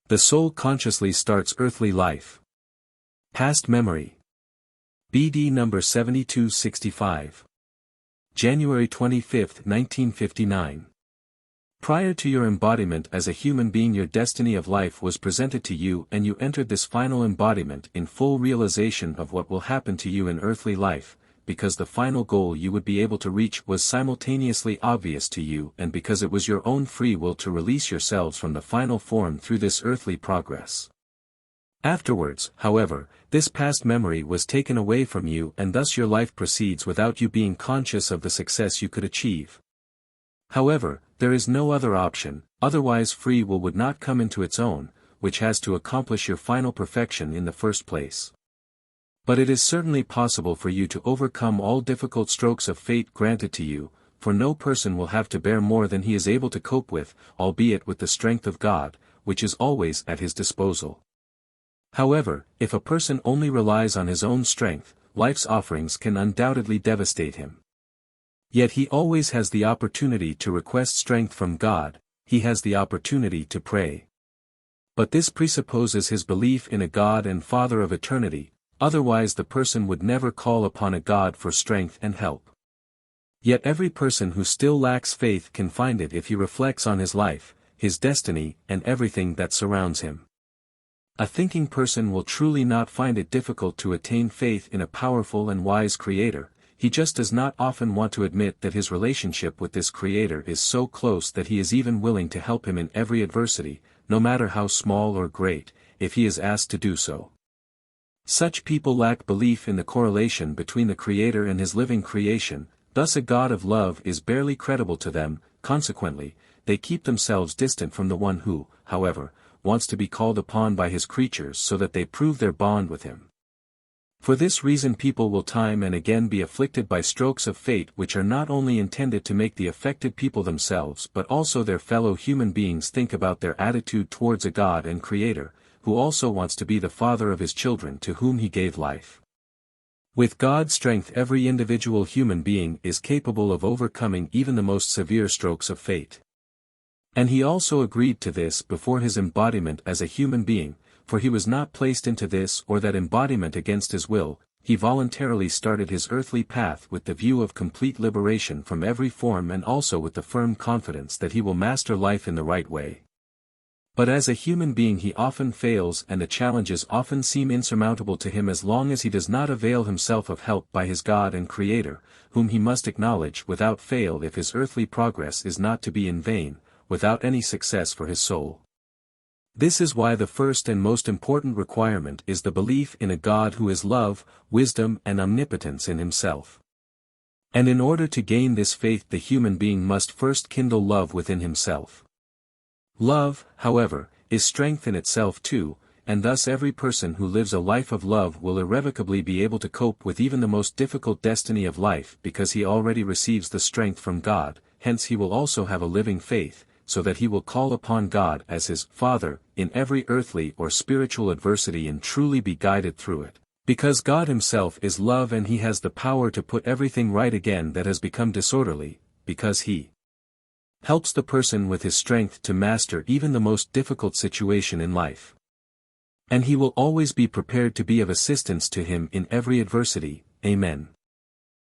The soul consciously starts earthly life. Past memory. BD number 7265. January 25, 1959. Prior to your embodiment as a human being, your destiny of life was presented to you and you entered this final embodiment in full realization of what will happen to you in earthly life, because the final goal you would be able to reach was simultaneously obvious to you and because it was your own free will to release yourselves from the final form through this earthly progress. Afterwards, however, this past memory was taken away from you and thus your life proceeds without you being conscious of the success you could achieve. However, there is no other option, otherwise free will would not come into its own, which has to accomplish your final perfection in the first place. But it is certainly possible for you to overcome all difficult strokes of fate granted to you, for no person will have to bear more than he is able to cope with, albeit with the strength of God, which is always at his disposal. However, if a person only relies on his own strength, life's offerings can undoubtedly devastate him. Yet he always has the opportunity to request strength from God, he has the opportunity to pray. But this presupposes his belief in a God and Father of eternity, otherwise the person would never call upon a God for strength and help. Yet every person who still lacks faith can find it if he reflects on his life, his destiny, and everything that surrounds him. A thinking person will truly not find it difficult to attain faith in a powerful and wise Creator. He just does not often want to admit that his relationship with this Creator is so close that he is even willing to help him in every adversity, no matter how small or great, if he is asked to do so. Such people lack belief in the correlation between the Creator and his living creation, thus a God of love is barely credible to them. Consequently, they keep themselves distant from the one who, however, wants to be called upon by his creatures so that they prove their bond with him. For this reason people will time and again be afflicted by strokes of fate which are not only intended to make the affected people themselves but also their fellow human beings think about their attitude towards a God and Creator, who also wants to be the Father of his children to whom he gave life. With God's strength every individual human being is capable of overcoming even the most severe strokes of fate. And he also agreed to this before his embodiment as a human being, for he was not placed into this or that embodiment against his will, he voluntarily started his earthly path with the view of complete liberation from every form and also with the firm confidence that he will master life in the right way. But as a human being he often fails and the challenges often seem insurmountable to him as long as he does not avail himself of help by his God and Creator, whom he must acknowledge without fail if his earthly progress is not to be in vain, without any success for his soul. This is why the first and most important requirement is the belief in a God who is love, wisdom and omnipotence in himself. And in order to gain this faith the human being must first kindle love within himself. Love, however, is strength in itself too, and thus every person who lives a life of love will irrevocably be able to cope with even the most difficult destiny of life because he already receives the strength from God, hence he will also have a living faith, so that he will call upon God as his Father, in every earthly or spiritual adversity and truly be guided through it. Because God himself is love and he has the power to put everything right again that has become disorderly, because he helps the person with his strength to master even the most difficult situation in life. And he will always be prepared to be of assistance to him in every adversity. Amen.